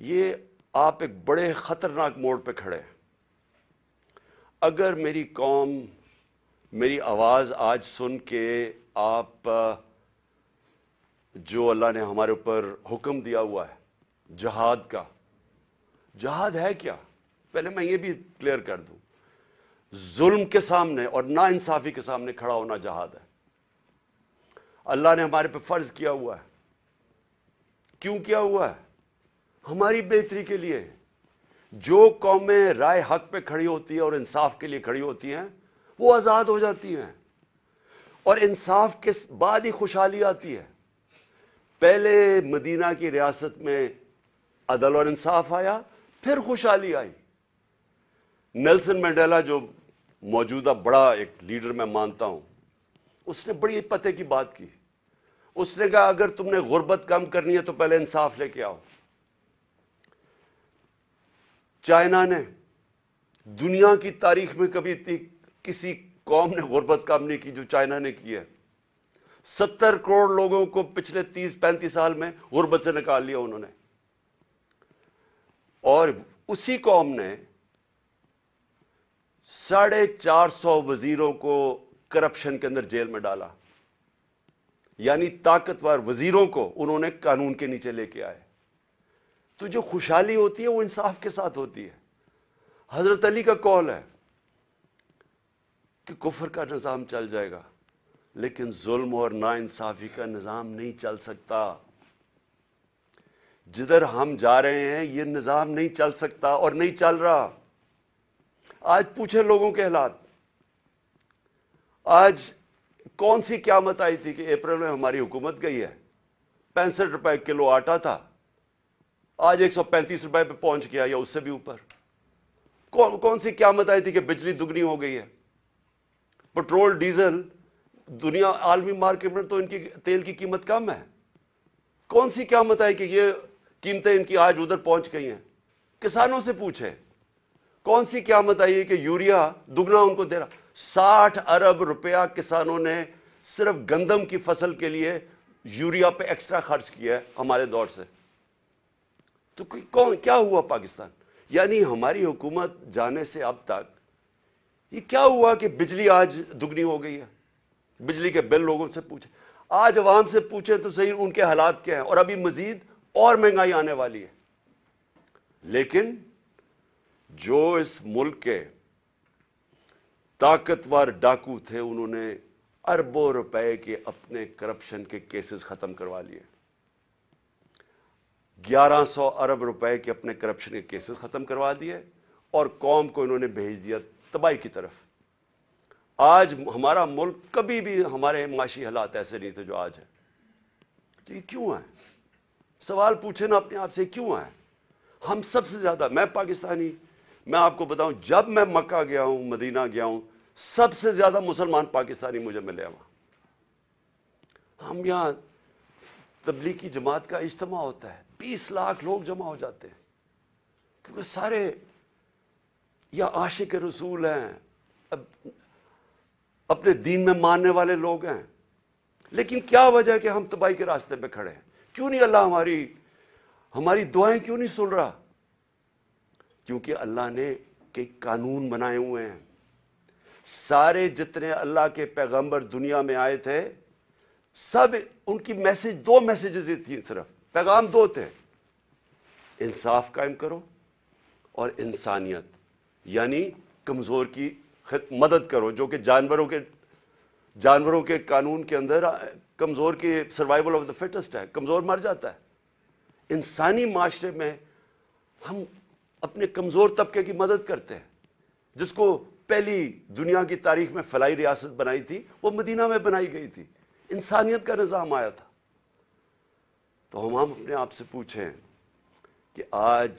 یہ آپ ایک بڑے خطرناک موڑ پہ کھڑے ہیں. اگر میری قوم میری آواز آج سن کے آپ جو اللہ نے ہمارے اوپر حکم دیا ہوا ہے جہاد کا، جہاد ہے کیا؟ پہلے میں یہ بھی کلیئر کر دوں. ظلم کے سامنے اور ناانصافی کے سامنے کھڑا ہونا جہاد ہے. اللہ نے ہمارے پہ فرض کیا ہوا ہے. کیوں کیا ہوا ہے؟ ہماری بہتری کے لیے. جو قومیں رائے حق پہ کھڑی ہوتی ہیں اور انصاف کے لیے کھڑی ہوتی ہیں وہ آزاد ہو جاتی ہیں، اور انصاف کے بعد ہی خوشحالی آتی ہے. پہلے مدینہ کی ریاست میں عدل اور انصاف آیا، پھر خوشحالی آئی. نیلسن منڈیلا جو موجودہ بڑا ایک لیڈر میں مانتا ہوں، اس نے بڑی پتے کی بات کی. اس نے کہا اگر تم نے غربت کم کرنی ہے تو پہلے انصاف لے کے آؤ. چائنا نے دنیا کی تاریخ میں کبھی کسی قوم نے غربت کم نہیں کی جو چائنا نے کی ہے. 70 کروڑ لوگوں کو پچھلے 30-35 سال میں غربت سے نکال لیا انہوں نے. اور اسی قوم نے 450 وزیروں کو کرپشن کے اندر جیل میں ڈالا. یعنی طاقتور وزیروں کو انہوں نے قانون کے نیچے لے کے آئے. تو جو خوشحالی ہوتی ہے وہ انصاف کے ساتھ ہوتی ہے. حضرت علی کا قول ہے کہ کفر کا نظام چل جائے گا لیکن ظلم اور ناانصافی کا نظام نہیں چل سکتا. جدھر ہم جا رہے ہیں یہ نظام نہیں چل سکتا اور نہیں چل رہا. آج پوچھیں لوگوں کے حالات. آج کون سی قیامت آئی تھی کہ اپریل میں ہماری حکومت گئی ہے؟ 65 روپے کلو آٹا تھا، آج 135 روپے پہ پہنچ گیا یا اس سے بھی اوپر. کون سی قیامت آئی تھی کہ بجلی دگنی ہو گئی ہے؟ پٹرول ڈیزل دنیا عالمی مارکیٹ میں تو ان کی تیل کی قیمت کم ہے. کون سی قیامت آئی کہ یہ قیمتیں ان کی آج ادھر پہنچ گئی ہیں؟ کسانوں سے پوچھیں. کون سی قیامت آئی ہے کہ یوریا دگنا ان کو دے رہا؟ 60 ارب روپیہ کسانوں نے صرف گندم کی فصل کے لیے یوریا پہ ایکسٹرا خرچ کیا ہے ہمارے دور سے. تو کیا ہوا پاکستان؟ یعنی ہماری حکومت جانے سے اب تک یہ کیا ہوا کہ بجلی آج دگنی ہو گئی ہے؟ بجلی کے بل لوگوں سے پوچھیں، آج عوام سے پوچھیں تو صحیح ان کے حالات کیا ہیں، اور ابھی مزید اور مہنگائی آنے والی ہے. لیکن جو اس ملک کے طاقتور ڈاکو تھے انہوں نے اربوں روپے کے اپنے کرپشن کے کیسز ختم کروا لیے. 1100 ارب روپے کے اپنے کرپشن کے کیسز ختم کروا دیے اور قوم کو انہوں نے بھیج دیا تباہی کی طرف. آج ہمارا ملک، کبھی بھی ہمارے معاشی حالات ایسے نہیں تھے جو آج ہے. تو یہ کیوں ہے؟ سوال پوچھیں نا اپنے آپ سے، کیوں ہے؟ ہم سب سے زیادہ، میں پاکستانی، میں آپ کو بتاؤں جب میں مکہ گیا ہوں، مدینہ گیا ہوں، سب سے زیادہ مسلمان پاکستانی مجھے ملے وہاں. ہم یہاں تبلیغی جماعت کا اجتماع ہوتا ہے، 20 لاکھ لوگ جمع ہو جاتے ہیں کیونکہ سارے یا عاشق رسول ہیں، اپنے دین میں ماننے والے لوگ ہیں. لیکن کیا وجہ ہے کہ ہم تباہی کے راستے پہ کھڑے ہیں؟ کیوں نہیں اللہ ہماری دعائیں کیوں نہیں سن رہا؟ کیونکہ اللہ نے کئی قانون بنائے ہوئے ہیں. سارے جتنے اللہ کے پیغمبر دنیا میں آئے تھے سب ان کی میسج 2 میسجز ہی تھیں، صرف پیغام 2 تھے: انصاف قائم کرو اور انسانیت، یعنی کمزور کی مدد کرو. جو کہ جانوروں کے قانون کے اندر کمزور کی سروائیول آف دا فٹسٹ ہے، کمزور مر جاتا ہے. انسانی معاشرے میں ہم اپنے کمزور طبقے کی مدد کرتے ہیں. جس کو پہلی دنیا کی تاریخ میں فلاحی ریاست بنائی تھی وہ مدینہ میں بنائی گئی تھی، انسانیت کا نظام آیا تھا. تو ہم اپنے آپ سے پوچھیں کہ آج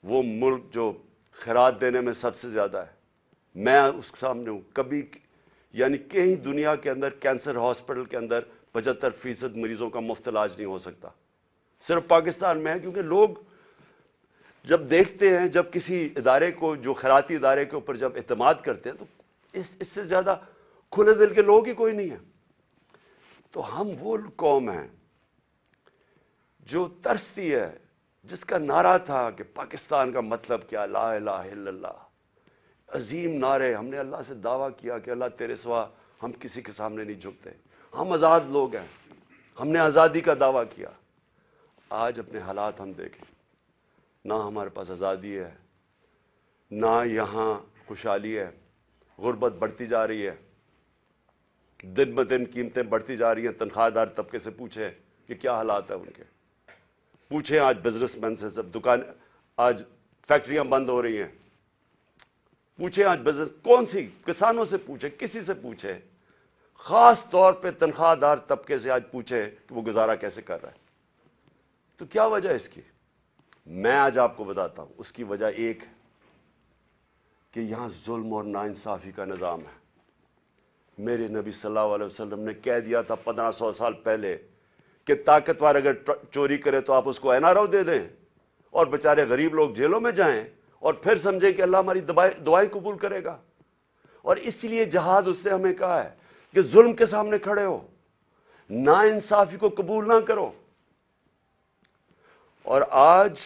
وہ ملک جو خیرات دینے میں سب سے زیادہ ہے، میں اس کے سامنے ہوں. کبھی یعنی کہیں دنیا کے اندر کینسر ہاسپٹل کے اندر 75% مریضوں کا مفت علاج نہیں ہو سکتا، صرف پاکستان میں ہے. کیونکہ لوگ جب دیکھتے ہیں، جب کسی ادارے کو، جو خیراتی ادارے کے اوپر جب اعتماد کرتے ہیں، تو اس سے زیادہ کھلے دل کے لوگ ہی کوئی نہیں ہے. تو ہم وہ قوم ہیں جو ترستی ہے جس کا نعرہ تھا کہ پاکستان کا مطلب کیا، لا الہ الا اللہ، عظیم نعرے. ہم نے اللہ سے دعویٰ کیا کہ اللہ تیرے سوا ہم کسی کے سامنے نہیں جھکتے، ہم آزاد لوگ ہیں، ہم نے آزادی کا دعویٰ کیا. آج اپنے حالات ہم دیکھیں، نہ ہمارے پاس آزادی ہے، نہ یہاں خوشحالی ہے، غربت بڑھتی جا رہی ہے، دن بدن قیمتیں بڑھتی جا رہی ہیں. تنخواہ دار طبقے سے پوچھیں کہ کیا حالات ہیں ان کے، پوچھیں آج بزنس مین سے، سب دکان، آج فیکٹریاں بند ہو رہی ہیں. پوچھیں آج بزنس، کون سی، کسانوں سے پوچھیں، کسی سے پوچھیں، خاص طور پہ تنخواہ دار طبقے سے آج پوچھیں کہ وہ گزارا کیسے کر رہا ہے. تو کیا وجہ ہے اس کی؟ میں آج آپ کو بتاتا ہوں. اس کی وجہ ایک ہے کہ یہاں ظلم اور ناانصافی کا نظام ہے. میرے نبی صلی اللہ علیہ وسلم نے کہہ دیا تھا 1500 سال پہلے کہ طاقتور اگر چوری کرے تو آپ اس کو این آر او دے دیں اور بیچارے غریب لوگ جیلوں میں جائیں اور پھر سمجھیں کہ اللہ ہماری دعائیں قبول کرے گا. اور اس لیے جہاد اس نے ہمیں کہا ہے کہ ظلم کے سامنے کھڑے ہو، ناانصافی کو قبول نہ کرو. اور آج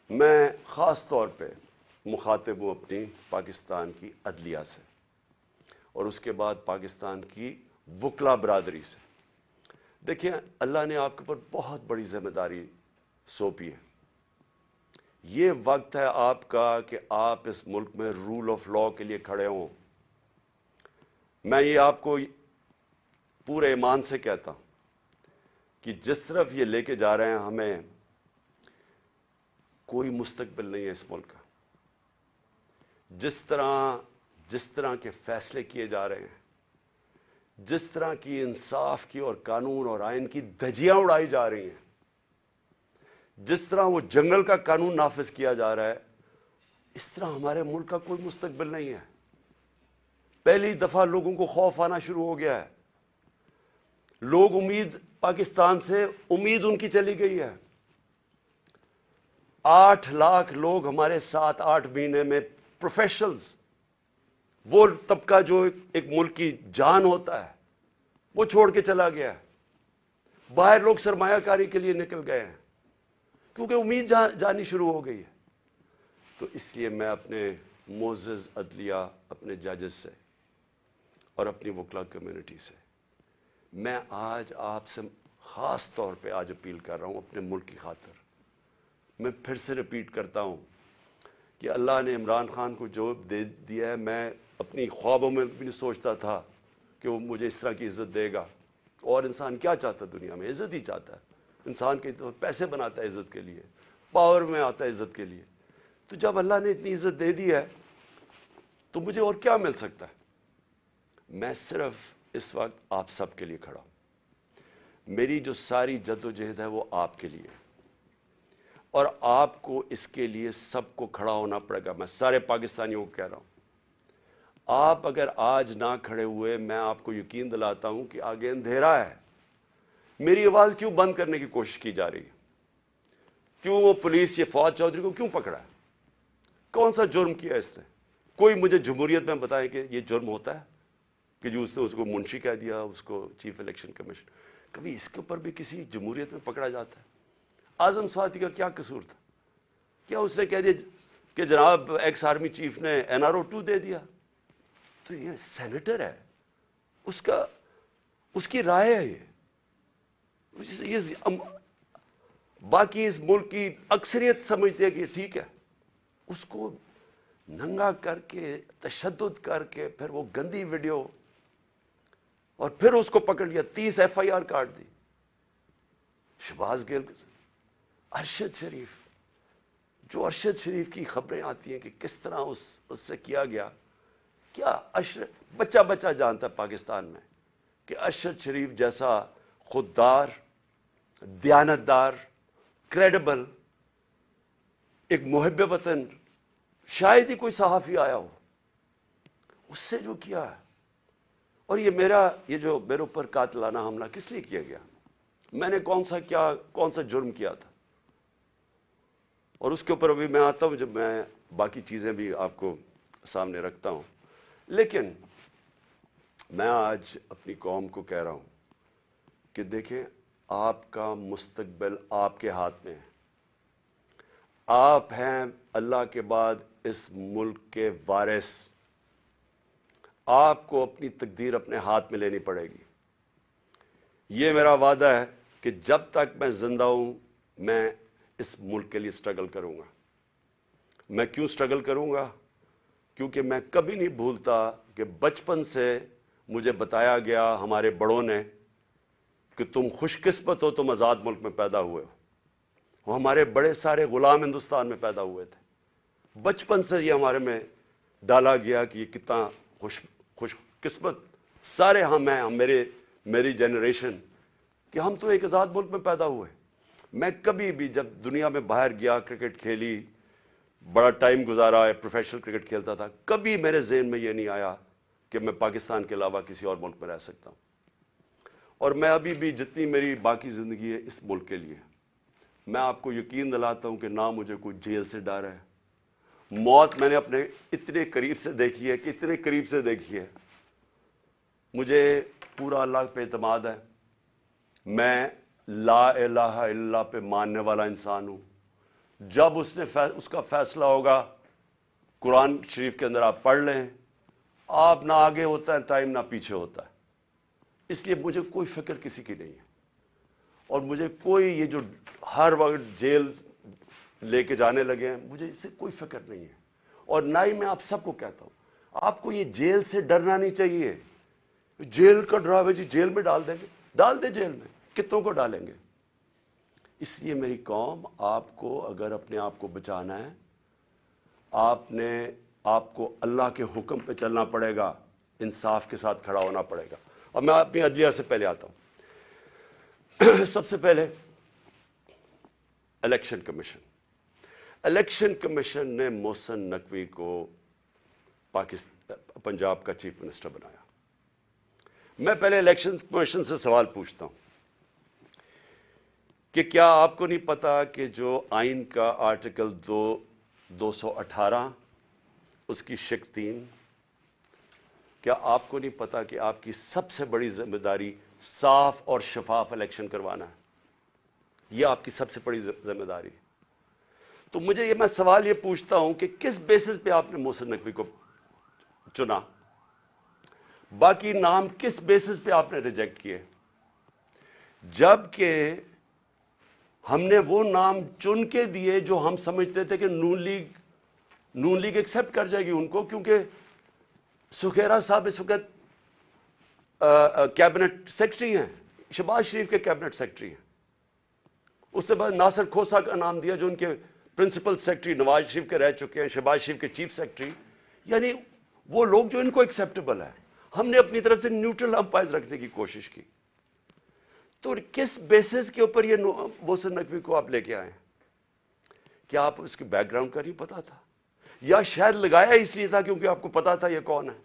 میں خاص طور پہ مخاطب ہوں اپنی پاکستان کی عدلیہ سے اور اس کے بعد پاکستان کی وکلا برادری سے. دیکھیں، اللہ نے آپ کے اوپر بہت بڑی ذمہ داری سونپی ہے. یہ وقت ہے آپ کا کہ آپ اس ملک میں رول آف لا کے لیے کھڑے ہوں. میں یہ آپ کو پورے ایمان سے کہتا ہوں کہ جس طرف یہ لے کے جا رہے ہیں ہمیں، کوئی مستقبل نہیں ہے اس ملک کا. جس طرح کے فیصلے کیے جا رہے ہیں، جس طرح کی انصاف کی اور قانون اور آئین کی دھجیاں اڑائی جا رہی ہیں، جس طرح وہ جنگل کا قانون نافذ کیا جا رہا ہے، اس طرح ہمارے ملک کا کوئی مستقبل نہیں ہے. پہلی دفعہ لوگوں کو خوف آنا شروع ہو گیا ہے. لوگ پاکستان سے امید ان کی چلی گئی ہے. 8 لاکھ لوگ ہمارے 7-8 مہینے میں پروفیشنلز، وہ طبقہ جو ایک ملک کی جان ہوتا ہے، وہ چھوڑ کے چلا گیا ہے. باہر لوگ سرمایہ کاری کے لیے نکل گئے ہیں کیونکہ امید جانی شروع ہو گئی ہے. تو اس لیے میں اپنے معزز عدلیہ، اپنے ججز سے اور اپنی وکلا کمیونٹی سے، میں آج آپ سے خاص طور پہ آج اپیل کر رہا ہوں اپنے ملک کی خاطر. میں پھر سے ریپیٹ کرتا ہوں کہ اللہ نے عمران خان کو جو دے دیا ہے، میں اپنی خوابوں میں بھی نہیں سوچتا تھا کہ وہ مجھے اس طرح کی عزت دے گا. اور انسان کیا چاہتا ہے دنیا میں؟ عزت ہی چاہتا ہے. انسان کے پیسے بناتا ہے عزت کے لیے، پاور میں آتا ہے عزت کے لیے. تو جب اللہ نے اتنی عزت دے دی ہے تو مجھے اور کیا مل سکتا ہے؟ میں صرف اس وقت آپ سب کے لیے کھڑا ہوں. میری جو ساری جدوجہد ہے وہ آپ کے لیے، اور آپ کو اس کے لیے سب کو کھڑا ہونا پڑے گا. میں سارے پاکستانیوں کو کہہ رہا ہوں، آپ اگر آج نہ کھڑے ہوئے، میں آپ کو یقین دلاتا ہوں کہ آگے اندھیرا ہے. میری آواز کیوں بند کرنے کی کوشش کی جا رہی ہے؟ کیوں وہ پولیس یہ فواد چودھری کو کیوں پکڑا ہے؟ کون سا جرم کیا اس نے؟ کوئی مجھے جمہوریت میں بتائے کہ یہ جرم ہوتا ہے کہ جو اس نے اس کو منشی کہہ دیا، اس کو چیف الیکشن کمیشن. کبھی اس کے اوپر بھی کسی جمہوریت میں پکڑا جاتا ہے؟ اعظم سواتی کا کیا قصور تھا؟ کیا اس نے کہہ دیا کہ جناب ایکس آرمی چیف نے NRO-2 دے دیا؟ تو یہ سینیٹر ہے، اس کی رائے ہے. یہ باقی اس ملک کی اکثریت سمجھتے ہیں کہ یہ ٹھیک ہے. اس کو ننگا کر کے، تشدد کر کے، پھر وہ گندی ویڈیو، اور پھر اس کو پکڑ لیا، 30 FIR کاٹ دی. شہباز گل، ارشد شریف، جو ارشد شریف کی خبریں آتی ہیں کہ کس طرح اس سے کیا گیا. کیا بچہ جانتا ہے پاکستان میں کہ ارشد شریف جیسا خوددار، دیانتدار، کریڈیبل، ایک محب وطن شاید ہی کوئی صحافی آیا ہو، اس سے جو کیا ہے. اور یہ جو میرے اوپر قاتلانہ حملہ کس لیے کیا گیا؟ میں نے کون سا جرم کیا تھا؟ اور اس کے اوپر ابھی میں آتا ہوں جب میں باقی چیزیں بھی آپ کو سامنے رکھتا ہوں. لیکن میں آج اپنی قوم کو کہہ رہا ہوں کہ دیکھیں، آپ کا مستقبل آپ کے ہاتھ میں ہے. آپ ہیں اللہ کے بعد اس ملک کے وارث. آپ کو اپنی تقدیر اپنے ہاتھ میں لینی پڑے گی. یہ میرا وعدہ ہے کہ جب تک میں زندہ ہوں میں اس ملک کے لیے سٹرگل کروں گا. میں کیوں سٹرگل کروں گا؟ کیونکہ میں کبھی نہیں بھولتا کہ بچپن سے مجھے بتایا گیا ہمارے بڑوں نے کہ تم خوش قسمت ہو، تم آزاد ملک میں پیدا ہوئے ہو. وہ ہمارے بڑے سارے غلام ہندوستان میں پیدا ہوئے تھے. بچپن سے یہ ہمارے میں ڈالا گیا کہ یہ کتنا خوش قسمت سارے ہم ہیں، میری جنریشن، کہ ہم تو ایک آزاد ملک میں پیدا ہوئے. میں کبھی بھی جب دنیا میں باہر گیا، کرکٹ کھیلی، بڑا ٹائم گزارا ہے، پروفیشنل کرکٹ کھیلتا تھا، کبھی میرے ذہن میں یہ نہیں آیا کہ میں پاکستان کے علاوہ کسی اور ملک میں رہ سکتا ہوں. اور میں ابھی بھی جتنی میری باقی زندگی ہے اس ملک کے لیے. میں آپ کو یقین دلاتا ہوں کہ نہ مجھے کوئی جیل سے ڈر ہے. موت میں نے اپنے اتنے قریب سے دیکھی ہے کہ اتنے قریب سے دیکھی ہے. مجھے پورا اللہ پہ اعتماد ہے. میں لا الہ الا اللہ پہ ماننے والا انسان ہوں. جب اس کا فیصلہ ہوگا، قرآن شریف کے اندر آپ پڑھ لیں، آپ نہ آگے ہوتا ہے ٹائم نہ پیچھے ہوتا ہے. اس لیے مجھے کوئی فکر کسی کی نہیں ہے. اور مجھے کوئی یہ جو ہر وقت جیل لے کے جانے لگے ہیں، مجھے اس سے کوئی فکر نہیں ہے. اور نہ ہی میں آپ سب کو کہتا ہوں آپ کو یہ جیل سے ڈرنا نہیں چاہیے. جیل کا ڈراوے جی جیل میں ڈال دیں گے، ڈال دیں جیل میں، کتنوں کو ڈالیں گے. اس لیے میری قوم، آپ کو اگر اپنے آپ کو بچانا ہے، آپ کو اللہ کے حکم پہ چلنا پڑے گا، انصاف کے ساتھ کھڑا ہونا پڑے گا. اور میں اپنی عدلیہ سے پہلے آتا ہوں. سب سے پہلے الیکشن کمیشن. الیکشن کمیشن نے محسن نقوی کو پنجاب کا چیف منسٹر بنایا. میں پہلے الیکشن کمیشن سے سوال پوچھتا ہوں کہ کیا آپ کو نہیں پتا کہ جو آئین کا آرٹیکل 218 اس کی شق 3، کیا آپ کو نہیں پتا کہ آپ کی سب سے بڑی ذمہ داری صاف اور شفاف الیکشن کروانا ہے؟ یہ آپ کی سب سے بڑی ذمہ داری. تو مجھے میں سوال یہ پوچھتا ہوں کہ کس بیسس پہ آپ نے محسن نقوی کو چنا؟ باقی نام کس بیسس پہ آپ نے ریجیکٹ کیے؟ جبکہ ہم نے وہ نام چن کے دیے جو ہم سمجھتے تھے کہ نون لیگ ایکسپٹ کر جائے گی ان کو، کیونکہ سکھیرا صاحب اس وقت کیبنٹ سیکرٹری ہیں، شہباز شریف کے کیبنٹ سیکرٹری ہیں. اس سے بعد ناصر کھوسا کا نام دیا جو ان کے پرنسپل سیکرٹری نواز شریف کے رہ چکے ہیں، شہباز شریف کے چیف سیکرٹری. یعنی وہ لوگ جو ان کو ایکسیپٹیبل ہے. ہم نے اپنی طرف سے نیوٹرل امپائر رکھنے کی کوشش کی. تو کس بیسس کے اوپر یہ محسن نقوی کو آپ لے کے آئے؟ کیا آپ اس کے بیک گراؤنڈ کا نہیں پتا تھا؟ یا شاید لگایا اس لیے تھا کیونکہ آپ کو پتا تھا یہ کون ہے؟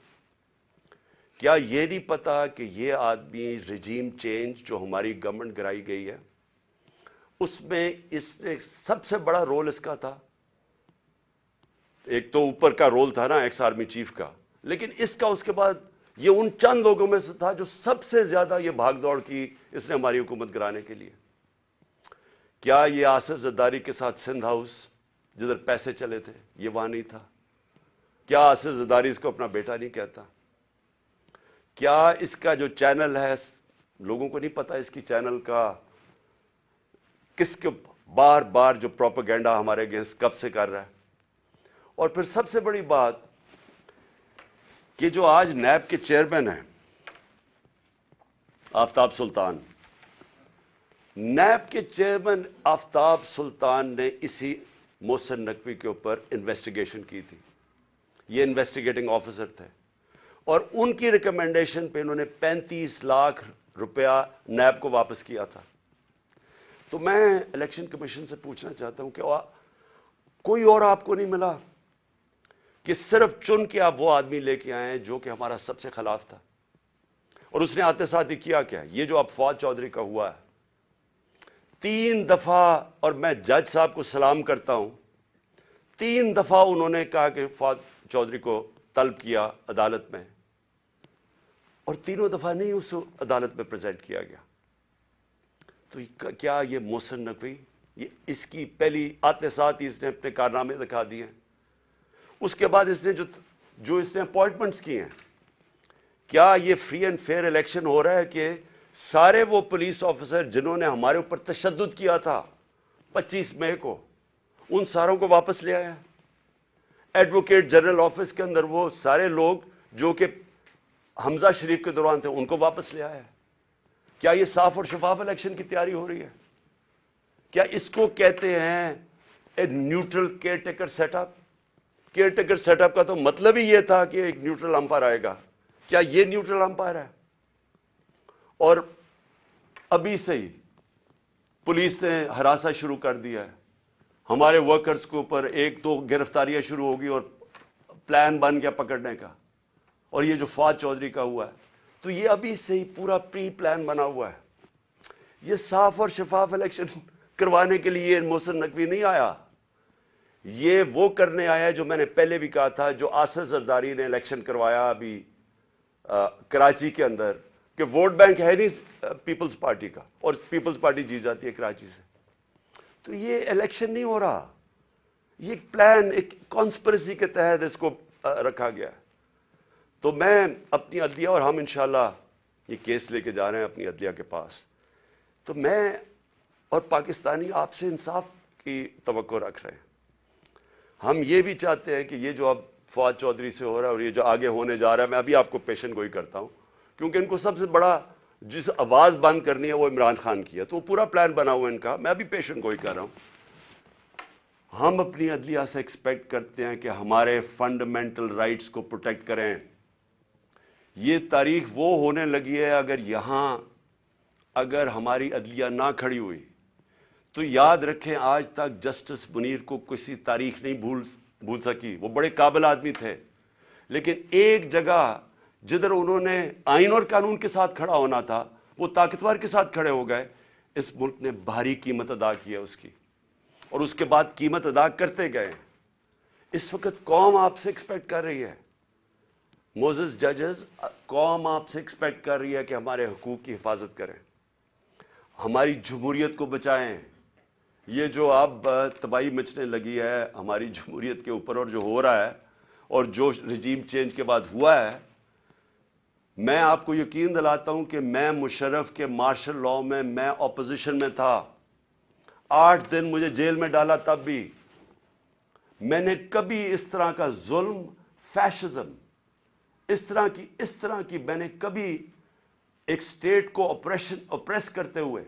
کیا یہ نہیں پتا کہ یہ آدمی رجیم چینج جو ہماری گورنمنٹ گرائی گئی ہے اس میں اس نے سب سے بڑا رول اس کا تھا. ایک تو اوپر کا رول تھا نا ایکس آرمی چیف کا، لیکن اس کا اس کے بعد یہ ان چند لوگوں میں سے تھا جو سب سے زیادہ یہ بھاگ دوڑ کی اس نے ہماری حکومت گرانے کے لیے. کیا یہ آصف زرداری کے ساتھ سندھ ہاؤس جدھر پیسے چلے تھے یہ وہاں نہیں تھا؟ کیا آصف زرداری اس کو اپنا بیٹا نہیں کہتا؟ کیا اس کا جو چینل ہے لوگوں کو نہیں پتا اس کی چینل کا کس کے بار بار جو پروپیگنڈا ہمارے اگینسٹ کب سے کر رہا ہے؟ اور پھر سب سے بڑی بات کہ جو آج نیب کے چیئرمین ہیں آفتاب سلطان، نیب کے چیئرمین آفتاب سلطان نے اسی محسن نقوی کے اوپر انویسٹیگیشن کی تھی. یہ انویسٹیگیٹنگ آفیسر تھے اور ان کی ریکمنڈیشن پہ انہوں نے 35 لاکھ روپیہ نیب کو واپس کیا تھا. تو میں الیکشن کمیشن سے پوچھنا چاہتا ہوں کہ کوئی اور آپ کو نہیں ملا کہ صرف چن کے آپ وہ آدمی لے کے آئے ہیں جو کہ ہمارا سب سے خلاف تھا؟ اور اس نے آتے ساتھ ہی کیا کیا؟ یہ جو اب فواد چودھری کا ہوا ہے 3 دفعہ، اور میں جج صاحب کو سلام کرتا ہوں، 3 دفعہ انہوں نے کہا کہ فواد چودھری کو طلب کیا عدالت میں، اور تینوں دفعہ نہیں اس عدالت میں پریزنٹ کیا گیا. تو کیا یہ محسن نقوی یہ اس کی پہلی آتے ساتھ ہی اس نے اپنے کارنامے دکھا دیے ہیں. اس کے بعد اس نے جو اس نے اپوائنٹمنٹس کی ہیں, کیا یہ فری اینڈ فیئر الیکشن ہو رہا ہے کہ سارے وہ پولیس آفیسر جنہوں نے ہمارے اوپر تشدد کیا تھا 25 مئی کو, ان ساروں کو واپس لے آیا؟ ایڈوکیٹ جنرل آفس کے اندر وہ سارے لوگ جو کہ حمزہ شریف کے دوران تھے ان کو واپس لے آیا؟ کیا یہ صاف اور شفاف الیکشن کی تیاری ہو رہی ہے؟ کیا اس کو کہتے ہیں a neutral caretaker setup? Caretaker setup کا تو مطلب ہی یہ تھا کہ ایک نیوٹرل امپائر آئے گا. کیا یہ نیوٹرل امپائر ہے؟ اور ابھی سے ہی پولیس نے ہراساں شروع کر دیا ہے. ہمارے ورکرز کے اوپر 1-2 گرفتاریاں شروع ہوگی اور پلان بن گیا پکڑنے کا. اور یہ جو فواد چودھری کا ہوا ہے, تو یہ ابھی سے ہی پورا پری پلان بنا ہوا ہے. یہ صاف اور شفاف الیکشن کروانے کے لیے محسن نقوی نہیں آیا. یہ وہ کرنے آیا ہے جو میں نے پہلے بھی کہا تھا, جو آصف زرداری نے الیکشن کروایا ابھی کراچی کے اندر, کہ ووٹ بینک ہے نہیں پیپلز پارٹی کا, اور پیپلز پارٹی جیت جاتی ہے کراچی سے. تو یہ الیکشن نہیں ہو رہا, یہ ایک پلان, ایک کانسپریسی کے تحت اس کو رکھا گیا. تو میں اپنی عدلیہ, اور ہم انشاءاللہ یہ کیس لے کے جا رہے ہیں اپنی عدلیہ کے پاس, تو میں اور پاکستانی آپ سے انصاف کی توقع رکھ رہے ہیں. ہم یہ بھی چاہتے ہیں کہ یہ جو اب فواد چودھری سے ہو رہا ہے اور یہ جو آگے ہونے جا رہا ہے, میں ابھی آپ کو پیشن گوئی کرتا ہوں, کیونکہ ان کو سب سے بڑا جس آواز بند کرنی ہے وہ عمران خان کی ہے, تو وہ پورا پلان بنا ہوا ہے ان کا. میں ابھی پیشن گوئی کر رہا ہوں. ہم اپنی عدلیہ سے ایکسپیکٹ کرتے ہیں کہ ہمارے فنڈامنٹل رائٹس کو پروٹیکٹ کریں. یہ تاریخ وہ ہونے لگی ہے, اگر ہماری عدلیہ نہ کھڑی ہوئی تو یاد رکھیں آج تک جسٹس منیر کو کسی تاریخ نہیں بھول سکی. وہ بڑے قابل آدمی تھے, لیکن ایک جگہ جدھر انہوں نے آئین اور قانون کے ساتھ کھڑا ہونا تھا وہ طاقتور کے ساتھ کھڑے ہو گئے. اس ملک نے بھاری قیمت ادا کی ہے اس کی, اور اس کے بعد قیمت ادا کرتے گئے. اس وقت قوم آپ سے ایکسپیکٹ کر رہی ہے, موزز ججز, قوم آپ سے ایکسپیکٹ کر رہی ہے کہ ہمارے حقوق کی حفاظت کریں, ہماری جمہوریت کو بچائیں. یہ جو اب تباہی مچنے لگی ہے ہماری جمہوریت کے اوپر, اور جو ہو رہا ہے اور جو رجیم چینج کے بعد ہوا ہے, میں آپ کو یقین دلاتا ہوں کہ میں مشرف کے مارشل لاء میں اپوزیشن میں تھا. 8 دن مجھے جیل میں ڈالا, تب بھی میں نے کبھی اس طرح کا ظلم, فیشزم, اس طرح کی میں نے کبھی ایک سٹیٹ کو اپریس کرتے ہوئے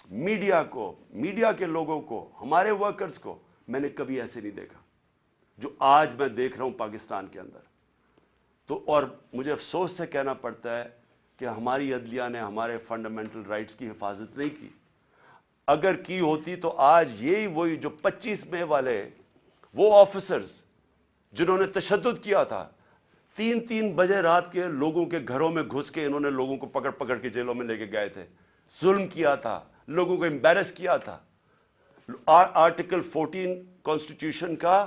میڈیا کے لوگوں کو, ہمارے ورکرز کو, میں نے کبھی ایسے نہیں دیکھا جو آج میں دیکھ رہا ہوں پاکستان کے اندر. تو اور مجھے افسوس سے کہنا پڑتا ہے کہ ہماری عدلیہ نے ہمارے فنڈامنٹل رائٹس کی حفاظت نہیں کی. اگر کی ہوتی تو آج یہی وہی جو 25 مئی والے وہ آفیسرز جنہوں نے تشدد کیا تھا, 3 بجے رات کے لوگوں کے گھروں میں گھس کے انہوں نے لوگوں کو پکڑ کے جیلوں میں لے کے گئے تھے, ظلم کیا تھا, لوگوں کو امبیرس کیا تھا. آرٹیکل 14 کانسٹیٹیوشن کا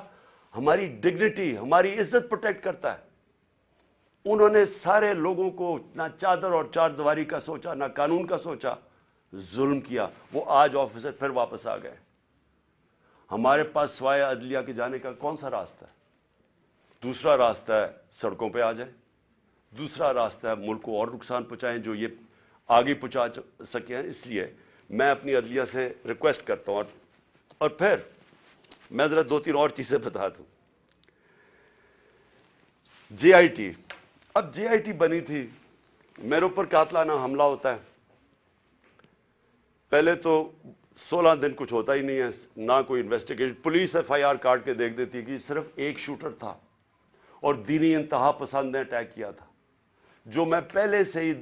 ہماری ڈگنیٹی, ہماری عزت پروٹیکٹ کرتا ہے. انہوں نے سارے لوگوں کو نہ چادر اور چار دیواری کا سوچا, نہ قانون کا سوچا, ظلم کیا. وہ آج آفیسر پھر واپس آ گئے. ہمارے پاس سوائے عدلیہ کے جانے کا کون سا راستہ ہے؟ دوسرا راستہ ہے سڑکوں پہ آ جائیں, دوسرا راستہ ہے ملک کو اور نقصان پہنچائیں جو یہ آگے پہنچا سکے ہیں. اس لیے میں اپنی عدلیہ سے ریکویسٹ کرتا ہوں. اور پھر میں ذرا 2-3 اور چیزیں بتا دوں. جے آئی ٹی, اب جے آئی ٹی بنی تھی, میرے اوپر قاتلانہ حملہ ہوتا ہے. پہلے تو 16 دن کچھ ہوتا ہی نہیں ہے, نہ کوئی انویسٹیگیشن. پولیس ایف آئی آر کاٹ کے دیکھ دیتی کہ صرف ایک شوٹر تھا اور دینی انتہا پسند نے اٹیک کیا تھا, جو میں پہلے سے ہی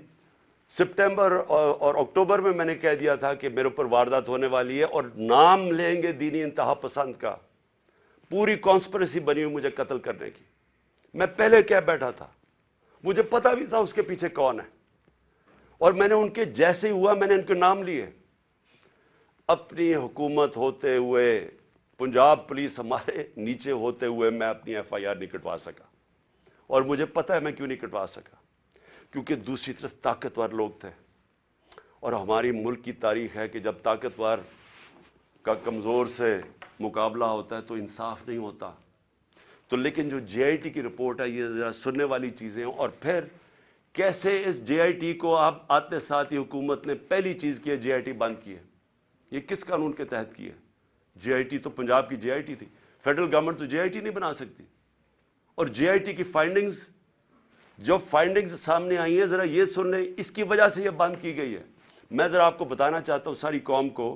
سپٹمبر اور اکتوبر میں نے کہہ دیا تھا کہ میرے اوپر واردات ہونے والی ہے اور نام لیں گے دینی انتہا پسند کا. پوری کانسپریسی بنی ہوئی مجھے قتل کرنے کی. میں پہلے کہہ بیٹھا تھا, مجھے پتا بھی تھا اس کے پیچھے کون ہے, اور میں نے ان کے جیسے ہی ہوا میں نے ان کے نام لیے. اپنی حکومت ہوتے ہوئے, پنجاب پولیس ہمارے نیچے ہوتے ہوئے میں اپنی ایف آئی آر نہیں کٹوا سکا. اور مجھے پتا ہے میں کیوں نہیں کٹوا سکا, کیونکہ دوسری طرف طاقتور لوگ تھے. اور ہماری ملک کی تاریخ ہے کہ جب طاقتور کا کمزور سے مقابلہ ہوتا ہے تو انصاف نہیں ہوتا. تو لیکن جو جے آئی ٹی کی رپورٹ ہے یہ ذرا سننے والی چیزیں ہیں. اور پھر کیسے اس جے آئی ٹی کو آپ آتے ساتھ ہی حکومت نے پہلی چیز کی ہے جے آئی ٹی بند کی ہے. یہ کس قانون کے تحت کی ہے؟ جے آئی ٹی تو پنجاب کی جے آئی ٹی تھی. فیڈرل گورنمنٹ تو جے آئی ٹی نہیں بنا سکتی. اور جے آئی ٹی کی فائنڈنگز جو فائنڈنگز سامنے آئی ہیں ذرا یہ سن لیں, اس کی وجہ سے یہ بند کی گئی ہے. میں ذرا آپ کو بتانا چاہتا ہوں ساری قوم کو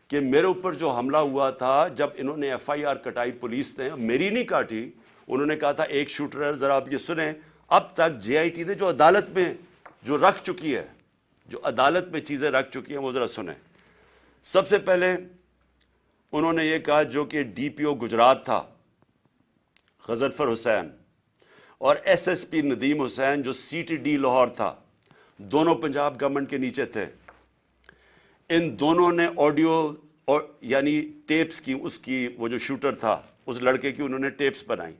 کہ میرے اوپر جو حملہ ہوا تھا جب انہوں نے ایف آئی آر کٹائی پولیس نے, میری نہیں کاٹی, انہوں نے کہا تھا ایک شوٹر ہے. ذرا آپ یہ سنیں, اب تک جے آئی ٹی نے جو عدالت میں جو رکھ چکی ہے, جو عدالت میں چیزیں رکھ چکی ہیں وہ ذرا سنیں. سب سے پہلے انہوں نے یہ کہا جو کہ ڈی پی او گجرات تھا غضنفر حسین اور ایس ایس پی ندیم حسین جو سی ٹی ڈی لاہور تھا, دونوں پنجاب گورنمنٹ کے نیچے تھے. ان دونوں نے آڈیو یعنی ٹیپس کی, اس کی وہ جو شوٹر تھا اس لڑکے کی انہوں نے ٹیپس بنائی.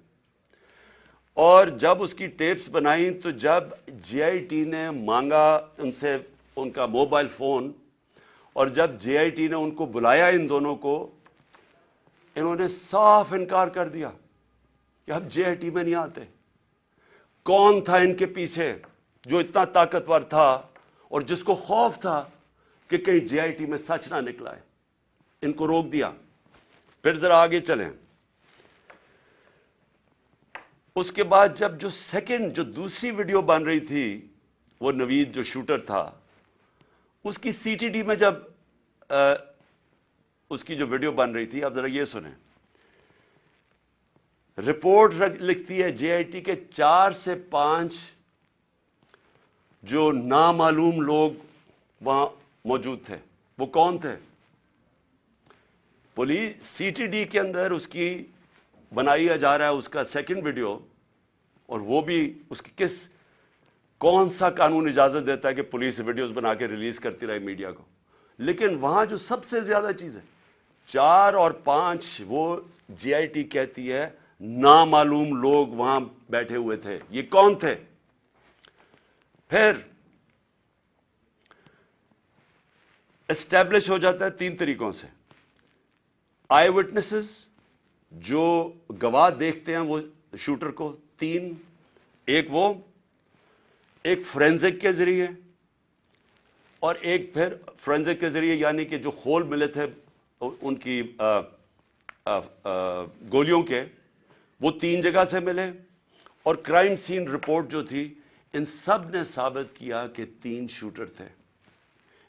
اور جب اس کی ٹیپس بنائی تو جب جے آئی ٹی نے مانگا ان سے ان کا موبائل فون, اور جب جے آئی ٹی نے ان کو بلایا ان دونوں کو, انہوں نے صاف انکار کر دیا کہ ہم جے آئی ٹی میں نہیں آتے. کون تھا ان کے پیچھے جو اتنا طاقتور تھا اور جس کو خوف تھا کہ کہیں جے آئی ٹی میں سچ نہ نکلا ہے؟ ان کو روک دیا. پھر ذرا آگے چلیں. اس کے بعد جب جو سیکنڈ جو دوسری ویڈیو بن رہی تھی, وہ نوید جو شوٹر تھا اس کی سی ٹی ڈی میں جب اس کی جو ویڈیو بن رہی تھی, اب ذرا یہ سنیں. رپورٹ لکھتی ہے جے آئی ٹی کے 4 سے 5 جو نامعلوم لوگ وہاں موجود تھے. وہ کون تھے؟ پولیس سی ٹی ڈی کے اندر اس کی بنائی جا رہا ہے اس کا سیکنڈ ویڈیو, اور وہ بھی اس کی کون سا قانون اجازت دیتا ہے کہ پولیس ویڈیوز بنا کے ریلیز کرتی رہے میڈیا کو؟ لیکن وہاں جو سب سے زیادہ چیز ہے 4 اور 5 وہ جے آئی ٹی کہتی ہے نامعلوم لوگ وہاں بیٹھے ہوئے تھے. یہ کون تھے؟ پھر اسٹیبلش ہو جاتا ہے 3 طریقوں سے. آئی وٹنسز جو گواہ دیکھتے ہیں وہ شوٹر کو 3, ایک فورینزک کے ذریعے, اور ایک پھر فورینزک کے ذریعے یعنی کہ جو خول ملے تھے ان کی گولیوں کے, وہ 3 جگہ سے ملے. اور کرائم سین رپورٹ جو تھی, ان سب نے ثابت کیا کہ 3 شوٹر تھے.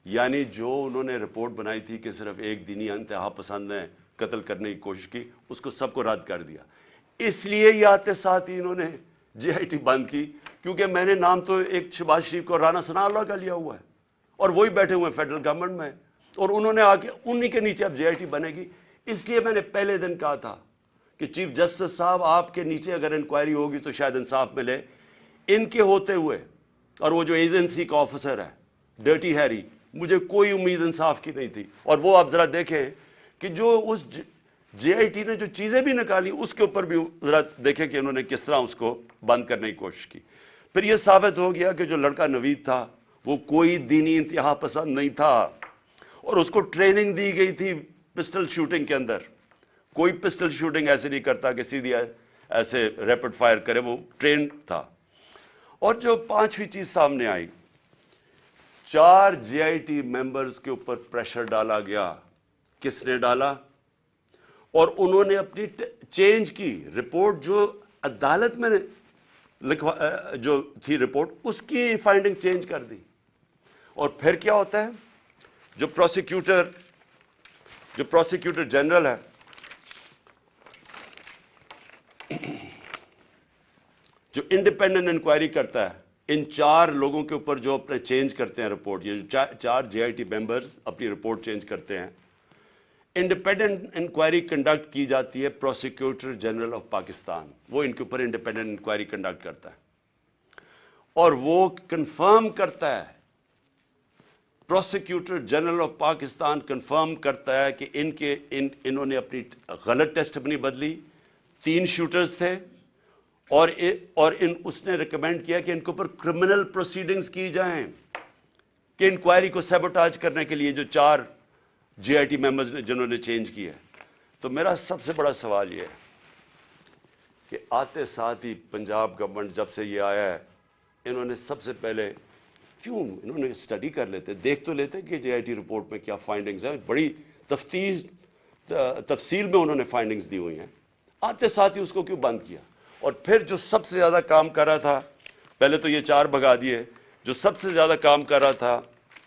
یعنی جو انہوں نے رپورٹ بنائی تھی کہ صرف ایک دینی انتہا پسند نے قتل کرنے کی کوشش کی, اس کو سب کو رد کر دیا. اس لیے یہ آتے ساتھ ہی انہوں نے جے آئی ٹی بند کی, کیونکہ میں نے نام تو ایک شہباز شریف کو رانا ثناء اللہ کا لیا ہوا ہے, اور وہی بیٹھے ہوئے ہیں فیڈرل گورنمنٹ میں, اور انہوں نے آ کے انہی کے نیچے اب جے آئی ٹی بنے گی. اس لیے میں نے پہلے دن کہا تھا کہ چیف جسٹس صاحب آپ کے نیچے اگر انکوائری ہوگی تو شاید انصاف ملے. ان کے ہوتے ہوئے, اور وہ جو ایجنسی کا آفیسر ہے ڈرٹی ہیری, مجھے کوئی امید انصاف کی نہیں تھی. اور وہ آپ ذرا دیکھیں کہ جو اس جے آئی ٹی نے جو چیزیں بھی نکالی اس کے اوپر بھی ذرا دیکھیں کہ انہوں نے کس طرح اس کو بند کرنے کی کوشش کی. پھر یہ ثابت ہو گیا کہ جو لڑکا نوید تھا وہ کوئی دینی انتہا پسند نہیں تھا, اور اس کو ٹریننگ دی گئی تھی پسٹل شوٹنگ کے اندر. کوئی پسٹل شوٹنگ ایسے نہیں کرتا کہ سیدھی ایسے ریپڈ فائر کرے, وہ ٹرینڈ تھا. اور جو 5ویں چیز سامنے آئی, 4 جے آئی ٹی ممبرز کے اوپر پریشر ڈالا گیا. کس نے ڈالا؟ اور انہوں نے اپنی چینج کی رپورٹ, جو عدالت میں جو تھی رپورٹ, اس کی فائنڈنگ چینج کر دی. اور پھر کیا ہوتا ہے, جو پروسیکیوٹر جنرل ہے, جو انڈیپینڈنٹ انکوائری کرتا ہے ان 4 لوگوں کے اوپر جو اپنے چینج کرتے ہیں رپورٹ, یہ جو 4 جے آئی ٹی ممبرز اپنی رپورٹ چینج کرتے ہیں, انڈیپینڈنٹ انکوائری کنڈکٹ کی جاتی ہے پروسیکیوٹر جنرل آف پاکستان. وہ ان کے اوپر انڈیپینڈنٹ انکوائری کنڈکٹ کرتا ہے, اور وہ کنفرم کرتا ہے, prosecutor general of Pakistan confirm کرتا ہے کہ انہوں نے اپنی غلط ٹیسٹ اپنی بدلی. 3 شوٹرز تھے, اور اس نے ریکمینڈ کیا کہ ان کے اوپر کرمنل پروسیڈنگز کی جائیں کہ انکوائری کو سیبوٹاج کرنے کے لیے جو 4 JIT ممبرز نے جنہوں نے چینج کیا ہے. تو میرا سب سے بڑا سوال یہ ہے کہ آتے ساتھ ہی پنجاب گورنمنٹ جب سے یہ آیا ہے, انہوں نے سب سے پہلے کیوں انہوں نے اسٹڈی کر لیتے, دیکھ تو لیتے کہ JIT رپورٹ میں کیا فائنڈنگز ہیں, بڑی تفصیل میں انہوں نے فائنڈنگز دی ہوئی ہیں. آتے ساتھ ہی اس کو کیوں بند کیا؟ اور پھر جو سب سے زیادہ کام کر رہا تھا, پہلے تو یہ 4 بھگا دیے, جو سب سے زیادہ کام کر رہا تھا,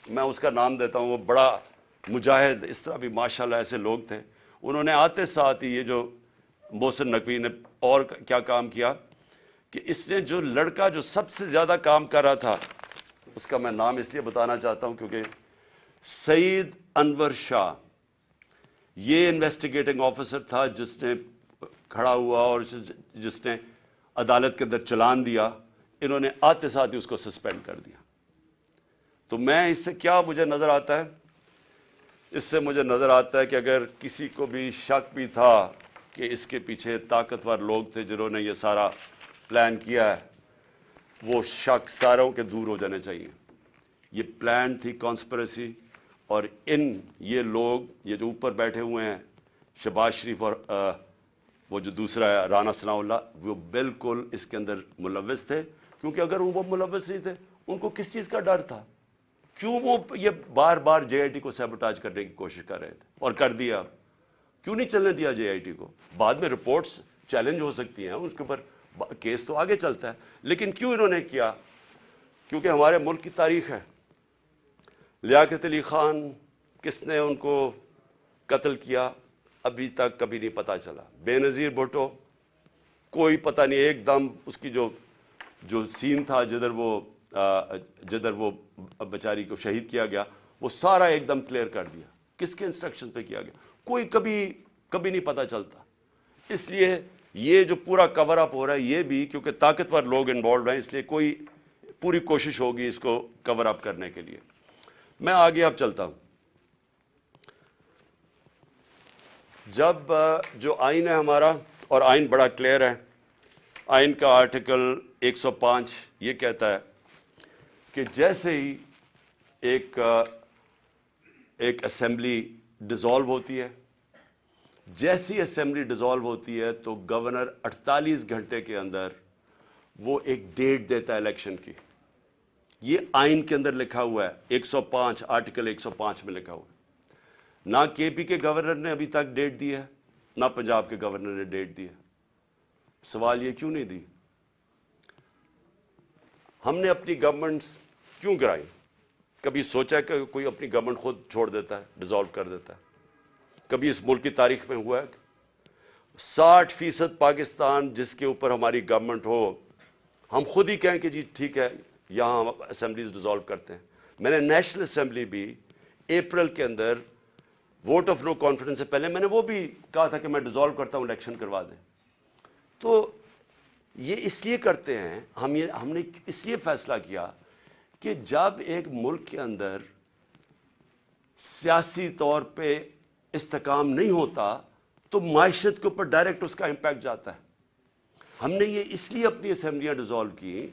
میں اس کا نام دیتا ہوں, وہ بڑا مجاہد, اس طرح بھی ماشاءاللہ ایسے لوگ تھے, انہوں نے آتے ساتھ ہی یہ جو محسن نقوی نے اور کیا کام کیا کہ اس نے جو لڑکا جو سب سے زیادہ کام کر رہا تھا, اس کا میں نام اس لیے بتانا چاہتا ہوں کیونکہ سعید انور شاہ, یہ انویسٹیگیٹنگ آفیسر تھا جس نے کھڑا ہوا اور جس نے عدالت کے اندر چلان دیا, انہوں نے آتے ساتھ ہی اس کو سسپینڈ کر دیا. تو میں اس سے کیا مجھے نظر آتا ہے, اس سے مجھے نظر آتا ہے کہ اگر کسی کو بھی شک بھی تھا کہ اس کے پیچھے طاقتور لوگ تھے جنہوں نے یہ سارا پلان کیا ہے, وہ شک ساروں کے دور ہو جانے چاہیے. یہ پلان تھی کانسپریسی, اور یہ لوگ یہ جو اوپر بیٹھے ہوئے ہیں شہباز شریف اور وہ جو دوسرا ہے رانا ثناء اللہ, وہ بالکل اس کے اندر ملوث تھے. کیونکہ اگر وہ ملوث نہیں تھے, ان کو کس چیز کا ڈر تھا؟ کیوں وہ یہ بار بار JIT کو سیبوٹاج کرنے کی کوشش کر رہے تھے, اور کر دیا. کیوں نہیں چلنے دیا JIT کو؟ بعد میں رپورٹس چیلنج ہو سکتی ہیں, اس کے اوپر کیس تو آگے چلتا ہے, لیکن کیوں انہوں نے کیا؟ کیونکہ ہمارے ملک کی تاریخ ہے. لیاقت علی خان کس نے ان کو قتل کیا ابھی تک کبھی نہیں پتا چلا. بے نظیر بھٹو کوئی پتہ نہیں, ایک دم اس کی جو سین تھا جدھر وہ بیچاری کو شہید کیا گیا, وہ سارا ایک دم کلیئر کر دیا. کس کے انسٹرکشن پہ کیا گیا کوئی کبھی نہیں پتا چلتا. اس لیے یہ جو پورا کور اپ ہو رہا ہے, یہ بھی کیونکہ طاقتور لوگ انوالوڈ ہیں, اس لیے کوئی پوری کوشش ہوگی اس کو کور اپ کرنے کے لیے. میں آگے اب چلتا ہوں. جب جو آئین ہے ہمارا, اور آئین بڑا کلیئر ہے, آئین کا آرٹیکل 105 یہ کہتا ہے کہ جیسے ہی ایک اسمبلی ڈیزالو ہوتی ہے, جیسی اسمبلی ڈیزالو ہوتی ہے تو گورنر 48 گھنٹے کے اندر وہ ایک ڈیٹ دیتا ہے الیکشن کی. یہ آئین کے اندر لکھا ہوا ہے, 105 آرٹیکل 105 میں لکھا ہوا ہے. نہ KP کے گورنر نے ابھی تک ڈیٹ دی ہے, نہ پنجاب کے گورنر نے ڈیٹ دی ہے. سوال یہ کیوں نہیں دی؟ ہم نے اپنی گورنمنٹ کیوں گرائی؟ کبھی سوچا کہ کوئی اپنی گورنمنٹ خود چھوڑ دیتا ہے, ڈیزالو کر دیتا ہے؟ کبھی اس ملک کی تاریخ میں ہوا ہے؟ 60% پاکستان جس کے اوپر ہماری گورنمنٹ ہو, ہم خود ہی کہیں کہ جی ٹھیک ہے یہاں ہم اسمبلیز ڈیزالو کرتے ہیں. میں نے نیشنل اسمبلی بھی اپریل کے اندر ووٹ آف نو کانفیڈنس سے پہلے میں نے وہ بھی کہا تھا کہ میں ڈیزالو کرتا ہوں, الیکشن کروا دیں. تو یہ اس لیے کرتے ہیں, ہم نے اس لیے فیصلہ کیا کہ جب ایک ملک کے اندر سیاسی طور پہ استحکام نہیں ہوتا تو معیشت کے اوپر ڈائریکٹ اس کا امپیکٹ جاتا ہے. ہم نے یہ اس لیے اپنی اسمبلیاں ڈیزالو کی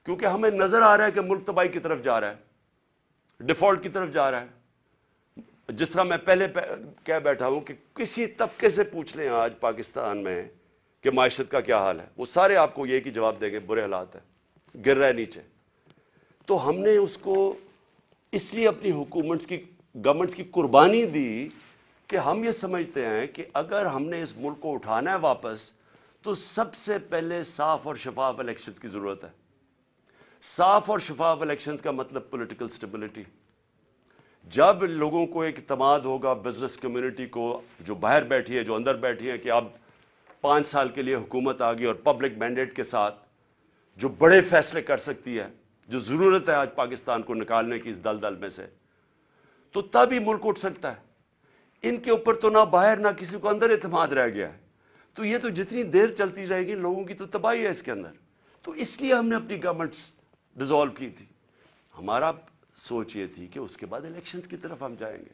کیونکہ ہمیں نظر آ رہا ہے کہ ملک تباہی کی طرف جا رہا ہے, ڈیفالٹ کی طرف جا رہا ہے. جس طرح میں پہلے کہہ بیٹھا ہوں کہ کسی طبقے سے پوچھ لیں آج پاکستان میں کہ معیشت کا کیا حال ہے, وہ سارے آپ کو یہ کہ جواب دیں گے برے حالات ہیں, گر رہا ہے نیچے. تو ہم نے اس کو اس لیے اپنی گورنمنٹس کی قربانی دی کہ ہم یہ سمجھتے ہیں کہ اگر ہم نے اس ملک کو اٹھانا ہے واپس تو سب سے پہلے صاف اور شفاف الیکشنز کی ضرورت ہے. صاف اور شفاف الیکشنز کا مطلب پولیٹیکل سٹیبلٹی. جب لوگوں کو ایک اعتماد ہوگا, بزنس کمیونٹی کو جو باہر بیٹھی ہے جو اندر بیٹھی ہے, کہ اب 5 سال کے لیے حکومت آ گئی اور پبلک مینڈیٹ کے ساتھ جو بڑے فیصلے کر سکتی ہے, جو ضرورت ہے آج پاکستان کو نکالنے کی اس دلدل میں سے, تو تب ہی ملک اٹھ سکتا ہے. ان کے اوپر تو نہ باہر نہ کسی کو اندر اعتماد رہ گیا ہے. تو یہ تو جتنی دیر چلتی رہے گی لوگوں کی تو تباہی ہے اس کے اندر. تو اس لیے ہم نے اپنی گورنمنٹس ڈیزالو کی تھی. ہمارا سوچ یہ تھی کہ اس کے بعد الیکشنز کی طرف ہم جائیں گے,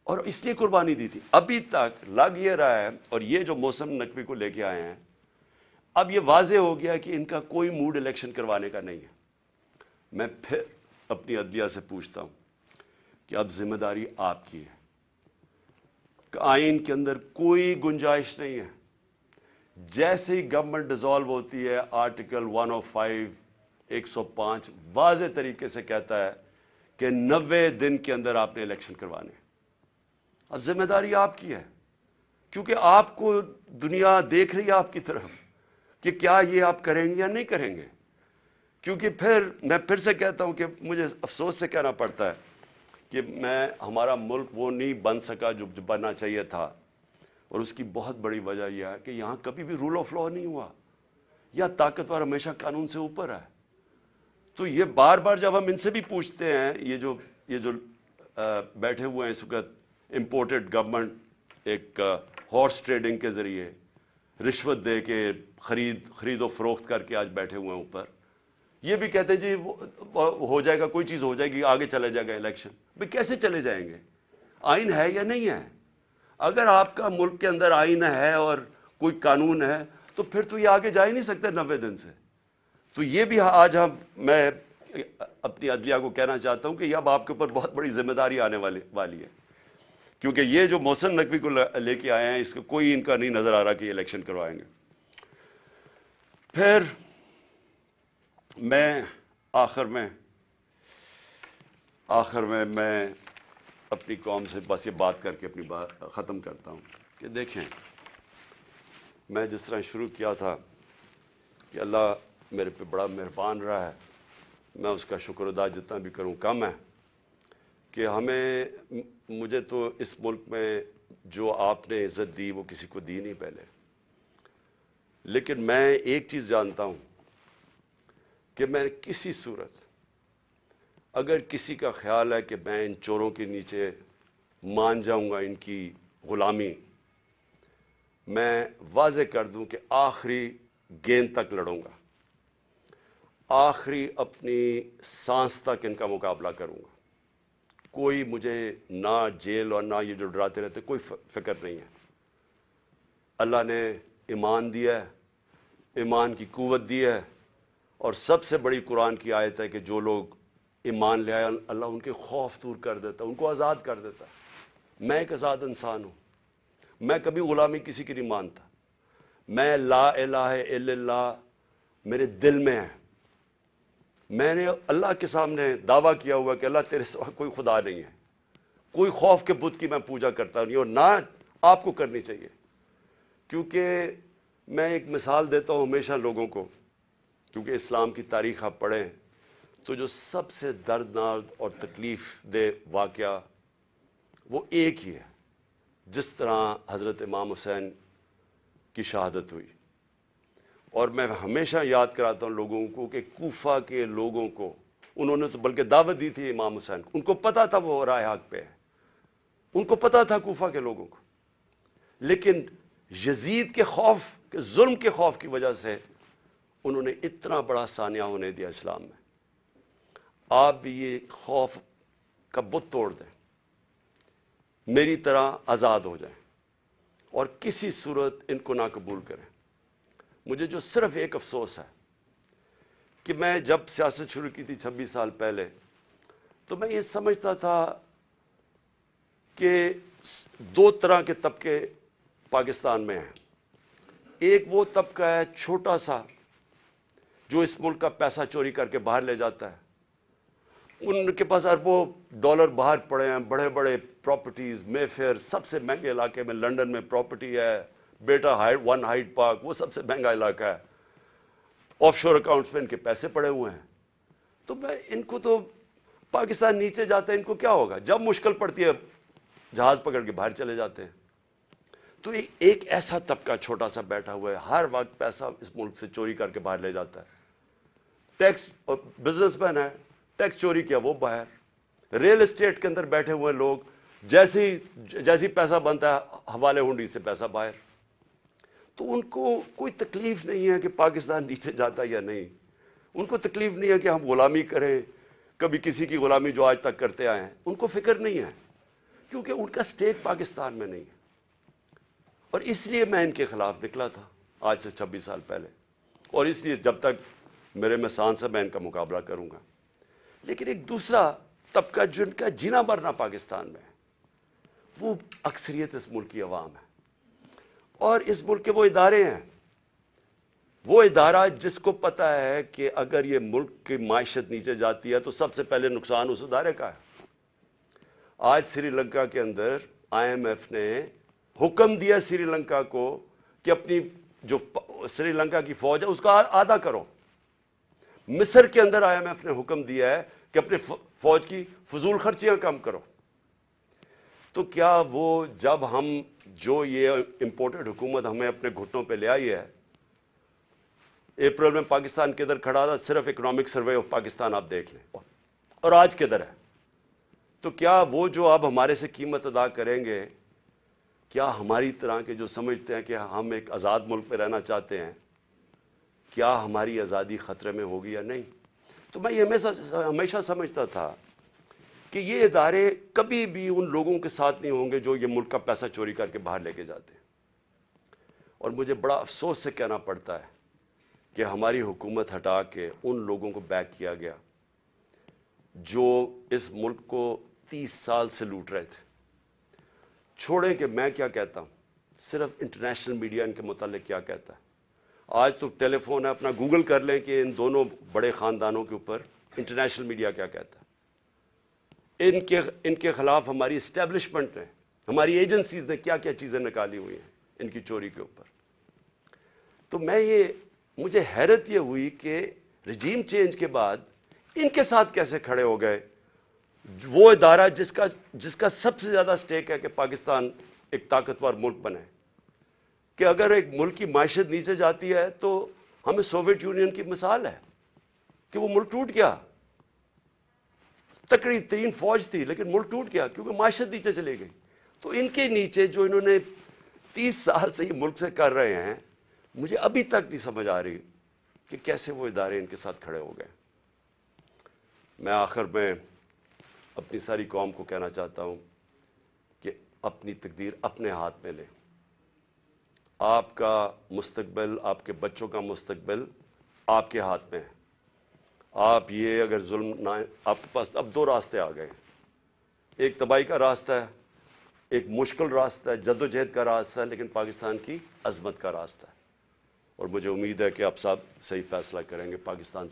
اور اس لیے قربانی دی تھی. ابھی تک لگ یہ رہا ہے, اور یہ جو محسن نقوی کو لے کے آئے ہیں, اب یہ واضح ہو گیا کہ ان کا کوئی موڈ الیکشن کروانے کا نہیں ہے. میں پھر اپنی عدلیہ سے پوچھتا ہوں کہ اب ذمہ داری آپ کی ہے. کہ آئین کے اندر کوئی گنجائش نہیں ہے. جیسے ہی گورنمنٹ ڈیزالو ہوتی ہے آرٹیکل 105 105 واضح طریقے سے کہتا ہے کہ 90 دن کے اندر آپ نے الیکشن کروانے. اب ذمہ داری آپ کی ہے, کیونکہ آپ کو دنیا دیکھ رہی ہے آپ کی طرف کہ کیا یہ آپ کریں گے یا نہیں کریں گے. کیونکہ پھر میں پھر سے کہتا ہوں کہ مجھے افسوس سے کہنا پڑتا ہے کہ ہمارا ملک وہ نہیں بن سکا جو بننا چاہیے تھا, اور اس کی بہت بڑی وجہ یہ ہے کہ یہاں کبھی بھی رول آف لا نہیں ہوا, یا طاقتور ہمیشہ قانون سے اوپر ہے. تو یہ بار بار جب ہم ان سے بھی پوچھتے ہیں, یہ جو بیٹھے ہوئے ہیں اس وقت امپورٹڈ گورنمنٹ ایک ہارس ٹریڈنگ کے ذریعے رشوت دے کے خرید و فروخت کر کے آج بیٹھے ہوئے ہیں اوپر, یہ بھی کہتے ہیں جی ہو جائے گا, کوئی چیز ہو جائے گی, آگے چلے جائے گا الیکشن. بھئی کیسے چلے جائیں گے؟ آئین ہے یا نہیں ہے؟ اگر آپ کا ملک کے اندر آئین ہے اور کوئی قانون ہے تو پھر تو یہ آگے جا ہی نہیں سکتے 90 دن سے. تو یہ بھی آج میں اپنی عدلیہ کو کہنا چاہتا ہوں کہ اب آپ کے اوپر بہت بڑی ذمہ داری آنے والی ہے, کیونکہ یہ جو محسن نقوی کو لے کے آئے ہیں اس کو کوئی ان کا نہیں نظر آ رہا کہ یہ الیکشن کروائیں گے. پھر میں آخر میں میں اپنی قوم سے بس یہ بات کر کے اپنی بات ختم کرتا ہوں کہ دیکھیں, میں جس طرح شروع کیا تھا کہ اللہ میرے پہ بڑا مہربان رہا ہے, میں اس کا شکر ادا جتنا بھی کروں کم ہے, کہ مجھے تو اس ملک میں جو آپ نے عزت دی وہ کسی کو دی نہیں پہلے. لیکن میں ایک چیز جانتا ہوں کہ میں کسی صورت اگر کسی کا خیال ہے کہ میں ان چوروں کے نیچے مان جاؤں گا ان کی غلامی, میں واضح کر دوں کہ آخری گیند تک لڑوں گا, آخری اپنی سانس تک ان کا مقابلہ کروں گا. کوئی مجھے نہ جیل اور نہ یہ جو ڈراتے رہتے کوئی فکر نہیں ہے. اللہ نے ایمان دیا ہے, ایمان کی قوت دی ہے, اور سب سے بڑی قرآن کی آیت ہے کہ جو لوگ ایمان لے آئے اللہ ان کے خوف دور کر دیتا, ان کو آزاد کر دیتا. میں ایک آزاد انسان ہوں, میں کبھی غلامی کسی کی نہیں مانتا. میں لا الہ الا اللہ میرے دل میں ہے. میں نے اللہ کے سامنے دعویٰ کیا ہوا کہ اللہ تیرے سوا کوئی خدا نہیں ہے, کوئی خوف کے بت کی میں پوجا کرتا نہیں, اور نہ آپ کو کرنی چاہیے. کیونکہ میں ایک مثال دیتا ہوں ہمیشہ لوگوں کو, کیونکہ اسلام کی تاریخ آپ پڑھیں تو جو سب سے دردناک اور تکلیف دہ واقعہ وہ ایک ہی ہے, جس طرح حضرت امام حسین کی شہادت ہوئی. اور میں ہمیشہ یاد کراتا ہوں لوگوں کو کہ کوفہ کے لوگوں کو, انہوں نے تو بلکہ دعوت دی تھی امام حسین کو, ان کو پتا تھا وہ راہ حق پہ ہے, ان کو پتا تھا کوفہ کے لوگوں کو, لیکن یزید کے خوف کے ظلم کے خوف کی وجہ سے انہوں نے اتنا بڑا سانیہ ہونے دیا اسلام میں. آپ بھی یہ خوف کا بت توڑ دیں, میری طرح آزاد ہو جائیں, اور کسی صورت ان کو نہ قبول کریں. مجھے جو صرف ایک افسوس ہے کہ میں جب سیاست شروع کی تھی 26 سال پہلے, تو میں یہ سمجھتا تھا کہ دو طرح کے طبقے پاکستان میں ہیں. ایک وہ طبقہ ہے چھوٹا سا جو اس ملک کا پیسہ چوری کر کے باہر لے جاتا ہے, ان کے پاس اربوں ڈالر باہر پڑے ہیں, بڑے بڑے پراپرٹیز, مے فیئر سب سے مہنگے علاقے میں لنڈن میں پراپرٹی ہے, بیٹا ون ہائیڈ پارک وہ سب سے مہنگا علاقہ ہے, آف شور اکاؤنٹس میں ان کے پیسے پڑے ہوئے ہیں. تو میں ان کو تو پاکستان نیچے جاتا ہے, ان کو کیا ہوگا, جب مشکل پڑتی ہے جہاز پکڑ کے باہر چلے جاتے ہیں. تو ایک ایسا طبقہ چھوٹا سا بیٹھا ہوا ہے, ہر وقت پیسہ اس ملک سے چوری کر کے باہر لے جاتا ہے. ٹیکس بزنس مین ہے, ٹیکس چوری کیا وہ باہر. ریل اسٹیٹ کے اندر بیٹھے ہوئے لوگ جیسی پیسہ بنتا ہے حوالے ہنڈی سے پیسہ باہر. تو ان کو کوئی تکلیف نہیں ہے کہ پاکستان نیچے جاتا یا نہیں, ان کو تکلیف نہیں ہے کہ ہم غلامی کریں, کبھی کسی کی غلامی جو آج تک کرتے آئے ہیں, ان کو فکر نہیں ہے, کیونکہ ان کا سٹیٹ پاکستان میں نہیں ہے. اور اس لیے میں ان کے خلاف نکلا تھا آج سے 26 سال پہلے, اور اس لیے جب تک میرے میں سانس ہے میں ان کا مقابلہ کروں گا. لیکن ایک دوسرا طبقہ جن کا جینا مرنا پاکستان میں ہے, وہ اکثریت اس ملک کی عوام ہے. اور اس ملک کے وہ ادارے ہیں، وہ ادارہ جس کو پتا ہے کہ اگر یہ ملک کی معیشت نیچے جاتی ہے تو سب سے پہلے نقصان اس ادارے کا ہے. آج سری لنکا کے اندر آئی ایم ایف نے حکم دیا سری لنکا کو کہ اپنی جو سری لنکا کی فوج ہے اس کا آدھا کرو. مصر کے اندر آئی ایم ایف نے حکم دیا ہے کہ اپنی فوج کی فضول خرچیاں کم کرو. تو کیا وہ جب ہم جو یہ امپورٹڈ حکومت ہمیں اپنے گھٹنوں پہ لے آئی ہے، اپریل میں پاکستان کدھر کھڑا تھا، صرف اکنامک سروے آف پاکستان آپ دیکھ لیں، اور آج کدھر ہے. تو کیا وہ جو اب ہمارے سے قیمت ادا کریں گے، کیا ہماری طرح کے جو سمجھتے ہیں کہ ہم ایک آزاد ملک میں رہنا چاہتے ہیں، کیا ہماری آزادی خطرے میں ہوگی یا نہیں؟ تو میں یہ ہمیشہ سمجھتا تھا کہ یہ ادارے کبھی بھی ان لوگوں کے ساتھ نہیں ہوں گے جو یہ ملک کا پیسہ چوری کر کے باہر لے کے جاتے ہیں. اور مجھے بڑا افسوس سے کہنا پڑتا ہے کہ ہماری حکومت ہٹا کے ان لوگوں کو بیک کیا گیا جو اس ملک کو 30 سال سے لوٹ رہے تھے. چھوڑیں کہ میں کیا کہتا ہوں، صرف انٹرنیشنل میڈیا ان کے متعلق کیا کہتا ہے. آج تو ٹیلی فون ہے، اپنا گوگل کر لیں کہ ان دونوں بڑے خاندانوں کے اوپر انٹرنیشنل میڈیا کیا کہتا ہے. ان کے خلاف ہماری اسٹیبلشمنٹ نے، ہماری ایجنسیز نے کیا کیا چیزیں نکالی ہوئی ہیں ان کی چوری کے اوپر. تو مجھے حیرت یہ ہوئی کہ رجیم چینج کے بعد ان کے ساتھ کیسے کھڑے ہو گئے، وہ ادارہ جس کا سب سے زیادہ سٹیک ہے کہ پاکستان ایک طاقتور ملک بنے. کہ اگر ایک ملک کی معیشت نیچے جاتی ہے تو ہمیں سوویت یونین کی مثال ہے کہ وہ ملک ٹوٹ گیا، تکڑی ترین فوج تھی لیکن ملک ٹوٹ گیا کیونکہ معیشت نیچے چلی گئی. تو ان کے نیچے جو انہوں نے 30 سال سے یہ ملک سے کر رہے ہیں، مجھے ابھی تک نہیں سمجھ آ رہی کہ کیسے وہ ادارے ان کے ساتھ کھڑے ہو گئے. میں آخر میں اپنی ساری قوم کو کہنا چاہتا ہوں کہ اپنی تقدیر اپنے ہاتھ میں لیں. آپ کا مستقبل، آپ کے بچوں کا مستقبل آپ کے ہاتھ میں ہے. آپ یہ اگر ظلم نہ، آپ کے پاس اب 2 راستے آ گئے. ایک تباہی کا راستہ ہے، ایک مشکل راستہ ہے، جدوجہد کا راستہ ہے، لیکن پاکستان کی عظمت کا راستہ ہے. اور مجھے امید ہے کہ آپ سب صحیح فیصلہ کریں گے پاکستان